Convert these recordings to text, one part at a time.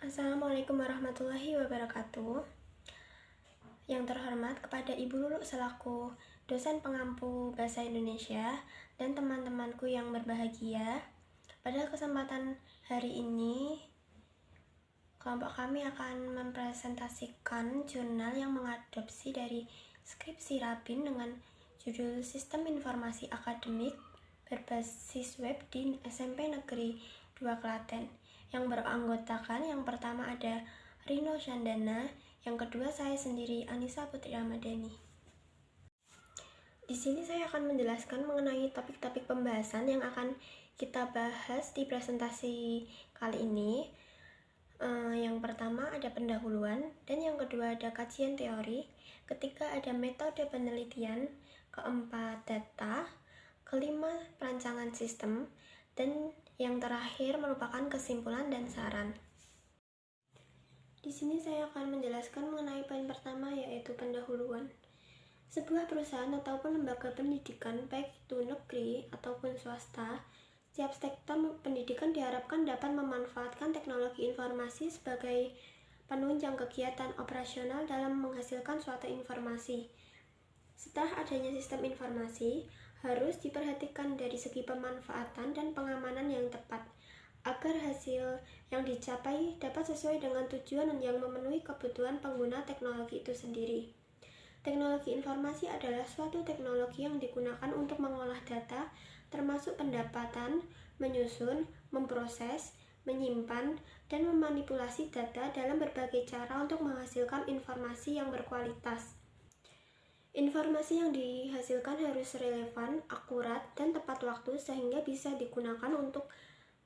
Assalamualaikum warahmatullahi wabarakatuh. Yang terhormat kepada Ibu Lulu selaku dosen pengampu Bahasa Indonesia dan teman-temanku yang berbahagia. Pada kesempatan hari ini, kelompok kami akan mempresentasikan jurnal yang mengadopsi dari skripsi Rapin dengan judul Sistem Informasi Akademik berbasis web di SMP Negeri 2 Klaten, yang beranggotakan yang pertama ada Rino Syandana, yang kedua saya sendiri Anissa Putri Ramadhani. Di sini saya akan menjelaskan mengenai topik-topik pembahasan yang akan kita bahas di presentasi kali ini. Yang pertama ada pendahuluan, dan yang kedua ada kajian teori, ketiga ada metode penelitian, keempat data, kelima perancangan sistem, dan yang terakhir merupakan kesimpulan dan saran. Di sini saya akan menjelaskan mengenai poin pertama, yaitu pendahuluan. Sebuah perusahaan ataupun lembaga pendidikan, baik itu negeri ataupun swasta, setiap sektor pendidikan diharapkan dapat memanfaatkan teknologi informasi sebagai penunjang kegiatan operasional dalam menghasilkan suatu informasi. Setelah adanya sistem informasi, harus diperhatikan dari segi pemanfaatan dan pengamanan yang tepat, agar hasil yang dicapai dapat sesuai dengan tujuan yang memenuhi kebutuhan pengguna teknologi itu sendiri. Teknologi informasi adalah suatu teknologi yang digunakan untuk mengolah data, termasuk pendapatan, menyusun, memproses, menyimpan, dan memanipulasi data dalam berbagai cara untuk menghasilkan informasi yang berkualitas. Informasi yang dihasilkan harus relevan, akurat, dan tepat waktu sehingga bisa digunakan untuk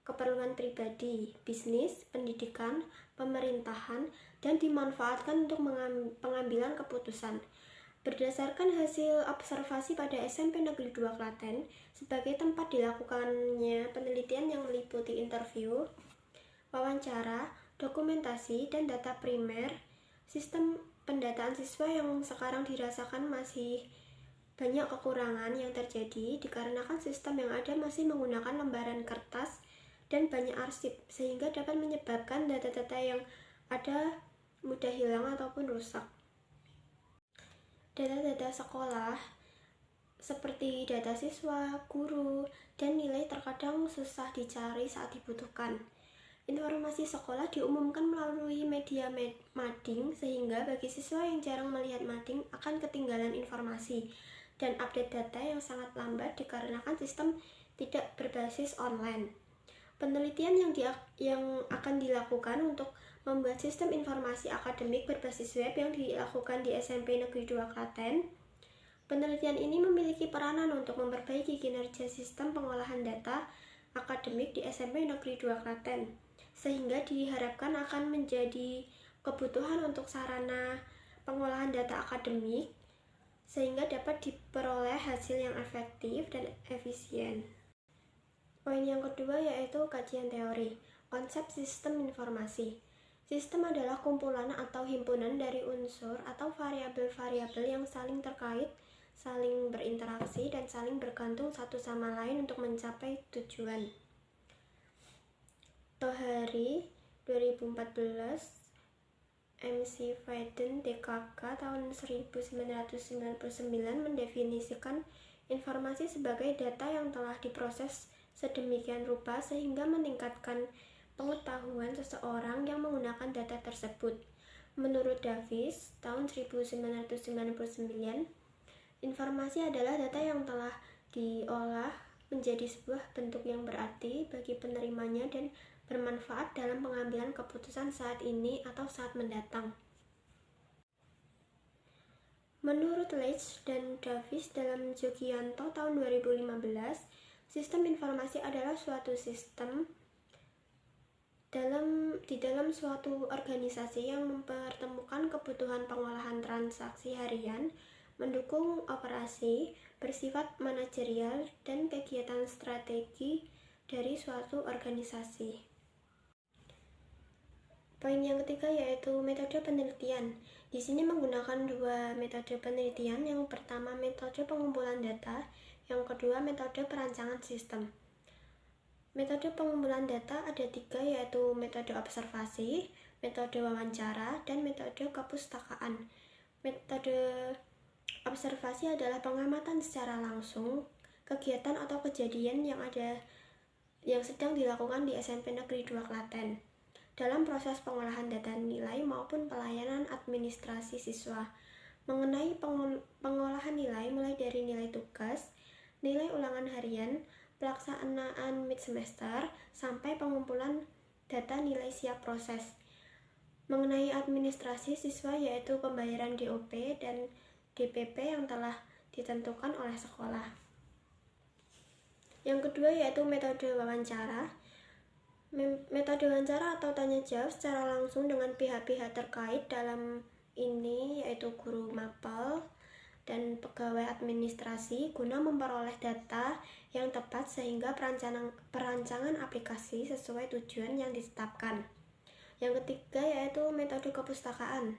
keperluan pribadi, bisnis, pendidikan, pemerintahan, dan dimanfaatkan untuk pengambilan keputusan. Berdasarkan hasil observasi pada SMP Negeri 2 Klaten, sebagai tempat dilakukannya penelitian yang meliputi interview, wawancara, dokumentasi, dan data primer, sistem pendataan siswa yang sekarang dirasakan masih banyak kekurangan yang terjadi dikarenakan sistem yang ada masih menggunakan lembaran kertas dan banyak arsip, sehingga dapat menyebabkan data-data yang ada mudah hilang ataupun rusak. Data-data sekolah seperti data siswa, guru, dan nilai terkadang susah dicari saat dibutuhkan. Informasi sekolah diumumkan melalui media mading, sehingga bagi siswa yang jarang melihat mading akan ketinggalan informasi dan update data yang sangat lambat dikarenakan sistem tidak berbasis online. Penelitian yang akan dilakukan untuk membuat sistem informasi akademik berbasis web yang dilakukan di SMP Negeri 2 Klaten. Penelitian ini memiliki peranan untuk memperbaiki kinerja sistem pengolahan data akademik di SMP Negeri 2 Klaten, sehingga diharapkan akan menjadi kebutuhan untuk sarana pengolahan data akademik, sehingga dapat diperoleh hasil yang efektif dan efisien. Poin yang kedua yaitu kajian teori, konsep sistem informasi. Sistem adalah kumpulan atau himpunan dari unsur atau variabel-variabel yang saling terkait, saling berinteraksi, dan saling bergantung satu sama lain untuk mencapai tujuan. Tohari 2014, MC Faden DKK tahun 1999 mendefinisikan informasi sebagai data yang telah diproses sedemikian rupa sehingga meningkatkan pengetahuan seseorang yang menggunakan data tersebut. Menurut Davis tahun 1999, informasi adalah data yang telah diolah menjadi sebuah bentuk yang berarti bagi penerimanya dan bermanfaat dalam pengambilan keputusan saat ini atau saat mendatang. Menurut Leach dan Davis dalam Jogianto tahun 2015, sistem informasi adalah suatu sistem di dalam suatu organisasi yang mempertemukan kebutuhan pengolahan transaksi harian, mendukung operasi, bersifat manajerial, dan kegiatan strategi dari suatu organisasi. Poin yang ketiga yaitu metode penelitian. Di sini menggunakan dua metode penelitian. Yang pertama metode pengumpulan data, yang kedua metode perancangan sistem. Metode pengumpulan data ada 3, yaitu metode observasi, metode wawancara, dan metode kepustakaan. Metode observasi adalah pengamatan secara langsung kegiatan atau kejadian yang sedang dilakukan di SMP Negeri 2 Klaten dalam proses pengolahan data nilai maupun pelayanan administrasi siswa mengenai pengolahan nilai mulai dari nilai tugas, nilai ulangan harian, pelaksanaan mid semester, sampai pengumpulan data nilai siap proses. Mengenai administrasi siswa yaitu pembayaran DOP dan DPP yang telah ditentukan oleh sekolah. Yang kedua yaitu metode wawancara. Metode wawancara atau tanya jawab secara langsung dengan pihak-pihak terkait dalam ini yaitu guru mapel dan pegawai administrasi guna memperoleh data yang tepat sehingga perancangan aplikasi sesuai tujuan yang ditetapkan. Yang ketiga yaitu metode kepustakaan.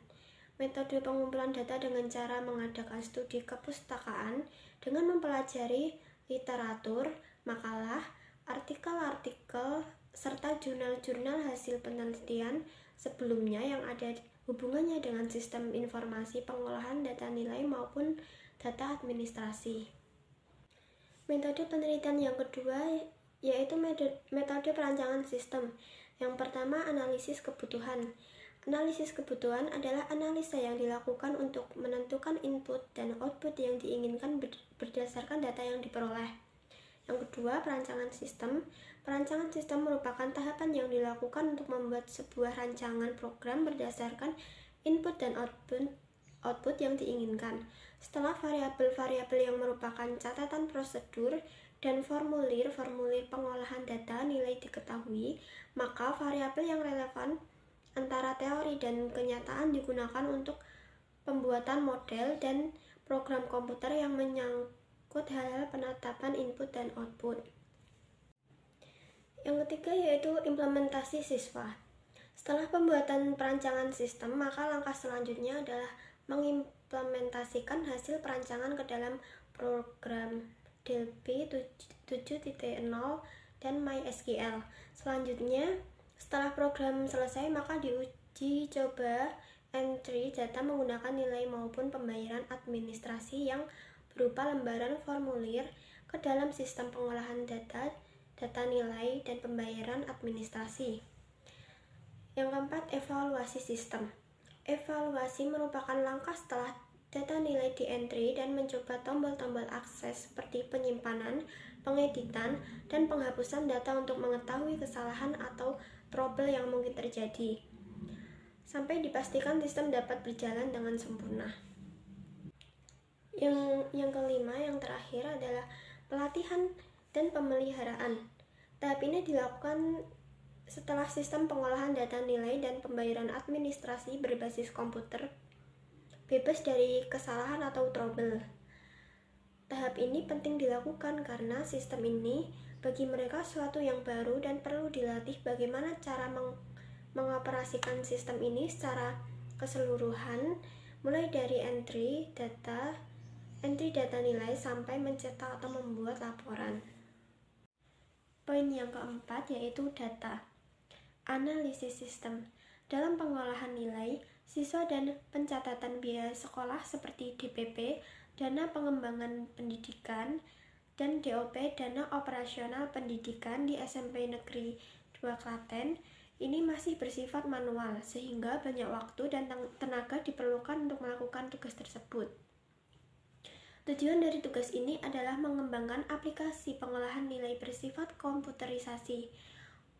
Metode pengumpulan data dengan cara mengadakan studi kepustakaan dengan mempelajari literatur, makalah, artikel-artikel, serta jurnal-jurnal hasil penelitian sebelumnya yang ada hubungannya dengan sistem informasi pengolahan data nilai maupun data administrasi. Metode penelitian yang kedua yaitu metode perancangan sistem. Yang pertama, analisis kebutuhan. Analisis kebutuhan adalah analisa yang dilakukan untuk menentukan input dan output yang diinginkan berdasarkan data yang diperoleh. Yang kedua, perancangan sistem. Perancangan sistem merupakan tahapan yang dilakukan untuk membuat sebuah rancangan program berdasarkan input dan output yang diinginkan. Setelah variabel-variabel yang merupakan catatan prosedur dan formulir pengolahan data nilai diketahui, maka variabel yang relevan antara teori dan kenyataan digunakan untuk pembuatan model dan program komputer yang menyangkut hal-hal penetapan input dan output. Yang ketiga yaitu implementasi siswa. Setelah pembuatan perancangan sistem, maka langkah selanjutnya adalah mengimplementasikan hasil perancangan ke dalam program Delphi 7.0 dan MySQL. Selanjutnya, setelah program selesai, maka diuji coba entry data menggunakan nilai maupun pembayaran administrasi yang berupa lembaran formulir ke dalam sistem pengolahan data nilai dan pembayaran administrasi. Yang keempat, evaluasi sistem. Evaluasi merupakan langkah setelah data nilai di entry dan mencoba tombol-tombol akses seperti penyimpanan, pengeditan, dan penghapusan data untuk mengetahui kesalahan atau trouble yang mungkin terjadi, sampai dipastikan sistem dapat berjalan dengan sempurna. Yang kelima, yang terakhir adalah pelatihan dan pemeliharaan. Tahap ini dilakukan setelah sistem pengolahan data nilai dan pembayaran administrasi berbasis komputer bebas dari kesalahan atau trouble. Tahap ini penting dilakukan karena sistem ini bagi mereka suatu yang baru dan perlu dilatih bagaimana cara mengoperasikan sistem ini secara keseluruhan, mulai dari entry data nilai sampai mencetak atau membuat laporan. Poin yang keempat yaitu data. Analisis sistem. Dalam pengolahan nilai, siswa dan pencatatan biaya sekolah seperti DPP, dana pengembangan pendidikan, dan DOP, dana operasional pendidikan di SMP Negeri 2 Klaten, ini masih bersifat manual, sehingga banyak waktu dan tenaga diperlukan untuk melakukan tugas tersebut. Tujuan dari tugas ini adalah mengembangkan aplikasi pengolahan nilai bersifat komputerisasi.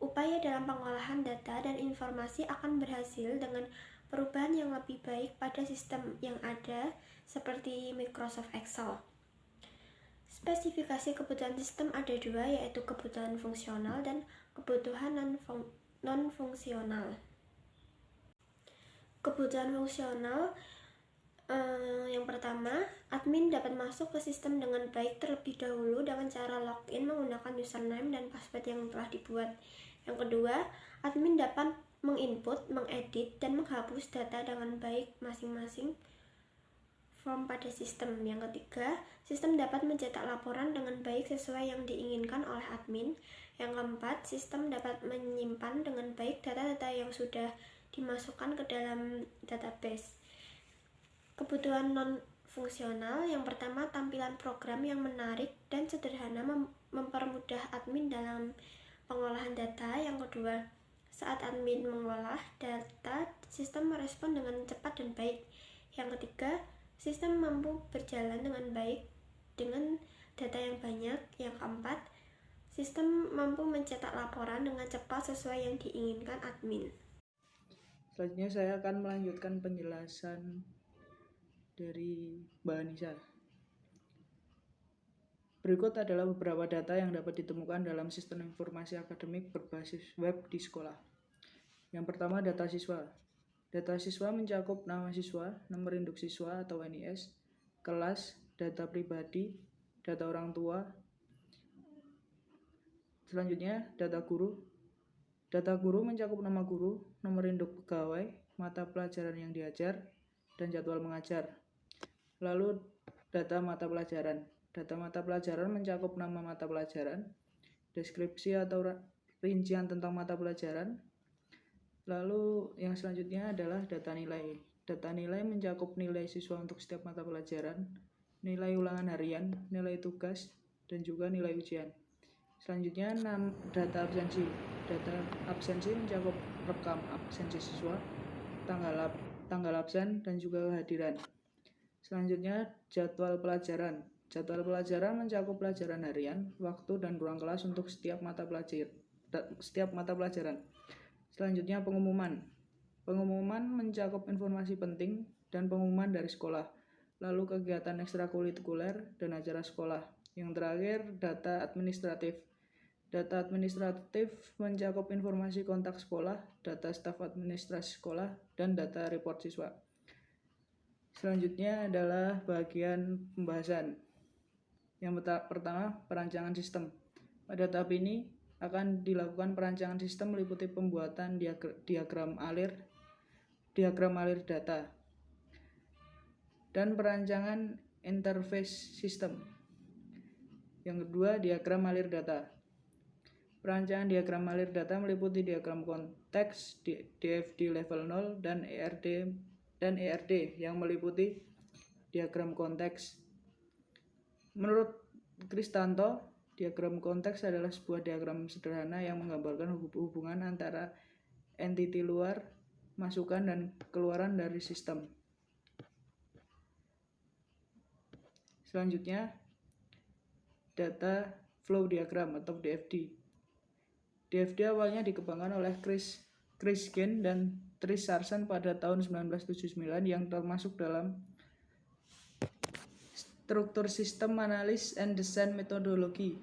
Upaya dalam pengolahan data dan informasi akan berhasil dengan perubahan yang lebih baik pada sistem yang ada, seperti Microsoft Excel. Spesifikasi kebutuhan sistem ada dua, yaitu kebutuhan fungsional dan kebutuhan non-fungsional. Kebutuhan fungsional yang pertama, admin dapat masuk ke sistem dengan baik terlebih dahulu dengan cara login menggunakan username dan password yang telah dibuat. Yang kedua, admin dapat menginput, mengedit, dan menghapus data dengan baik masing-masing form pada sistem. Yang ketiga, sistem dapat mencetak laporan dengan baik sesuai yang diinginkan oleh admin. Yang keempat, sistem dapat menyimpan dengan baik data-data yang sudah dimasukkan ke dalam database. Kebutuhan non-fungsional, yang pertama, tampilan program yang menarik dan sederhana mempermudah admin dalam pengolahan data. Yang kedua, saat admin mengolah data, sistem merespon dengan cepat dan baik. Yang ketiga, sistem mampu berjalan dengan baik dengan data yang banyak. Yang keempat, sistem mampu mencetak laporan dengan cepat sesuai yang diinginkan admin. Selanjutnya saya akan melanjutkan penjelasan dari Mbak Anissa. Berikut adalah beberapa data yang dapat ditemukan dalam sistem informasi akademik berbasis web di sekolah. Yang pertama, data siswa. Data siswa mencakup nama siswa, nomor induk siswa atau NIS, kelas, data pribadi, data orang tua. Selanjutnya, data guru. Data guru mencakup nama guru, nomor induk pegawai, mata pelajaran yang diajar, dan jadwal mengajar. Lalu, data mata pelajaran. Data mata pelajaran mencakup nama mata pelajaran, deskripsi atau rincian tentang mata pelajaran. Lalu, yang selanjutnya adalah data nilai. Data nilai mencakup nilai siswa untuk setiap mata pelajaran, nilai ulangan harian, nilai tugas, dan juga nilai ujian. Selanjutnya, data absensi. Data absensi mencakup rekam absensi siswa, tanggal absen, dan juga kehadiran. Selanjutnya, jadwal pelajaran. Jadwal pelajaran mencakup pelajaran harian, waktu, dan ruang kelas untuk setiap mata pelajaran. Selanjutnya, pengumuman. Pengumuman mencakup informasi penting dan pengumuman dari sekolah, lalu kegiatan ekstrakurikuler dan acara sekolah. Yang terakhir, data administratif. Data administratif mencakup informasi kontak sekolah, data staf administrasi sekolah, dan data report siswa. Selanjutnya adalah bagian pembahasan. Yang pertama, perancangan sistem. Pada tahap ini akan dilakukan perancangan sistem meliputi pembuatan diagram alir data, dan perancangan interface sistem. Yang kedua, diagram alir data. Perancangan diagram alir data meliputi diagram konteks, DFD level 0, dan ERD yang meliputi diagram konteks. Menurut Kristanto, diagram konteks adalah sebuah diagram sederhana yang menggambarkan hubungan antara entiti luar, masukan, dan keluaran dari sistem. Selanjutnya, data flow diagram atau DFD. DFD awalnya dikembangkan oleh Chris Gain dan Trish Sarson pada tahun 1979 yang termasuk dalam struktur sistem analis and design methodology.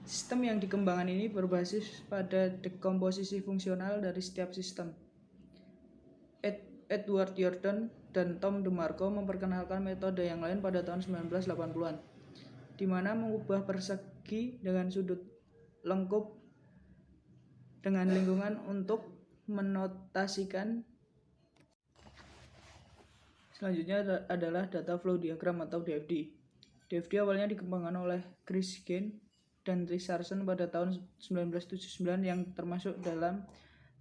Sistem yang dikembangkan ini berbasis pada dekomposisi fungsional dari setiap sistem. Edward Yordan dan Tom DeMarco memperkenalkan metode yang lain pada tahun 1980-an, di mana mengubah persegi dengan sudut lengkup dengan lingkungan untuk menotasikan. Selanjutnya adalah data flow diagram atau DFD. DFD awalnya dikembangkan oleh Chris Gain dan Trish Sarson pada tahun 1979 yang termasuk dalam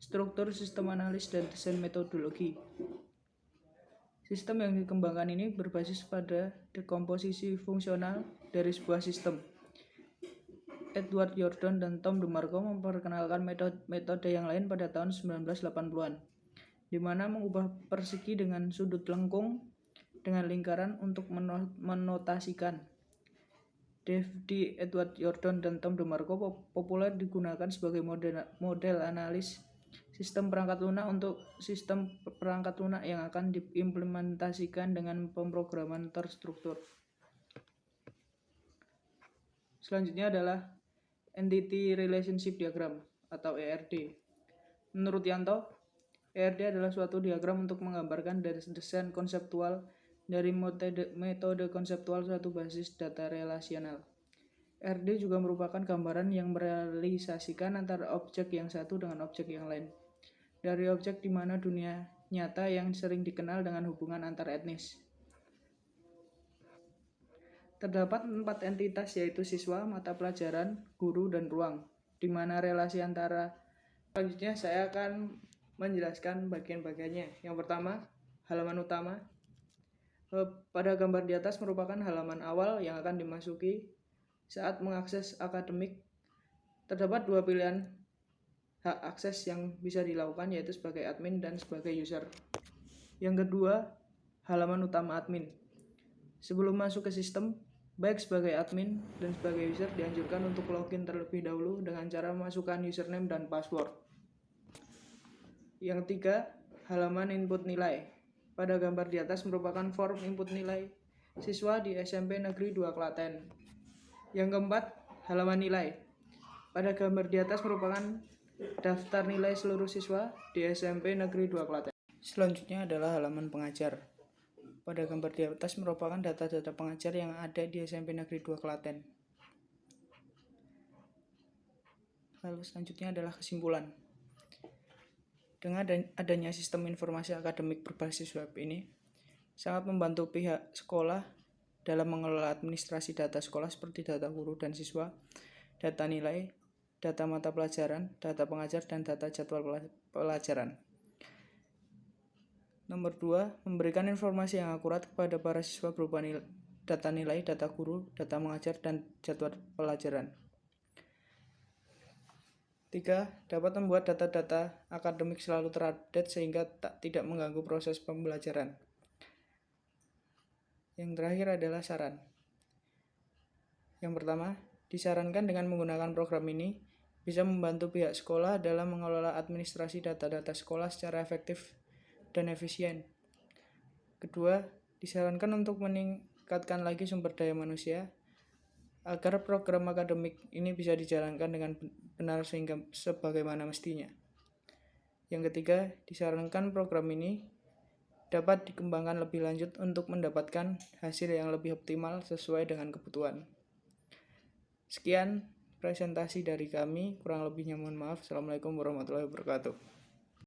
struktur sistem analis dan desain metodologi. Sistem yang dikembangkan ini berbasis pada dekomposisi fungsional dari sebuah sistem. Edward Yordan dan Tom DeMarco memperkenalkan metode yang lain pada tahun 1980-an, di mana mengubah persegi dengan sudut lengkung dengan lingkaran untuk menotasikan. DFD Edward Yordan dan Tom DeMarco populer digunakan sebagai model analis sistem perangkat lunak untuk sistem perangkat lunak yang akan diimplementasikan dengan pemrograman terstruktur. Selanjutnya adalah Entity Relationship Diagram atau ERD. Menurut Yanto, ERD adalah suatu diagram untuk menggambarkan desain konseptual dari metode konseptual suatu basis data relasional. ERD juga merupakan gambaran yang merealisasikan antara objek yang satu dengan objek yang lain. Dari objek di mana dunia nyata yang sering dikenal dengan hubungan antar etnis. Terdapat 4 entitas yaitu siswa, mata pelajaran, guru, dan ruang. di mana relasi antara. Selanjutnya saya akan menjelaskan bagian-bagiannya. Yang pertama, halaman utama. Pada gambar di atas merupakan halaman awal yang akan dimasuki saat mengakses akademik. Terdapat dua pilihan hak akses yang bisa dilakukan, yaitu sebagai admin dan sebagai user. Yang kedua, halaman utama admin. Sebelum masuk ke sistem, baik sebagai admin dan sebagai user dianjurkan untuk login terlebih dahulu dengan cara memasukkan username dan password. Yang ketiga, halaman input nilai. Pada gambar di atas merupakan form input nilai siswa di SMP Negeri 2 Klaten. Yang keempat, halaman nilai. Pada gambar di atas merupakan daftar nilai seluruh siswa di SMP Negeri 2 Klaten. Selanjutnya adalah halaman pengajar. Pada gambar di atas merupakan data-data pengajar yang ada di SMP Negeri 2 Klaten. Lalu selanjutnya adalah kesimpulan. Dengan adanya sistem informasi akademik berbasis web ini, sangat membantu pihak sekolah dalam mengelola administrasi data sekolah seperti data guru dan siswa, data nilai, data mata pelajaran, data pengajar, dan data jadwal pelajaran. Nomor 2, memberikan informasi yang akurat kepada para siswa berupa data nilai, data guru, data mengajar, dan jadwal pelajaran. 3, dapat membuat data-data akademik selalu terupdate sehingga tidak mengganggu proses pembelajaran. Yang terakhir adalah saran. Yang pertama, disarankan dengan menggunakan program ini bisa membantu pihak sekolah dalam mengelola administrasi data-data sekolah secara efektif dan efisien. Kedua, disarankan untuk meningkatkan lagi sumber daya manusia agar program akademik ini bisa dijalankan dengan benar sehingga sebagaimana mestinya. Yang ketiga, disarankan program ini dapat dikembangkan lebih lanjut untuk mendapatkan hasil yang lebih optimal sesuai dengan kebutuhan. Sekian presentasi dari kami, kurang lebihnya mohon maaf. Assalamualaikum warahmatullahi wabarakatuh.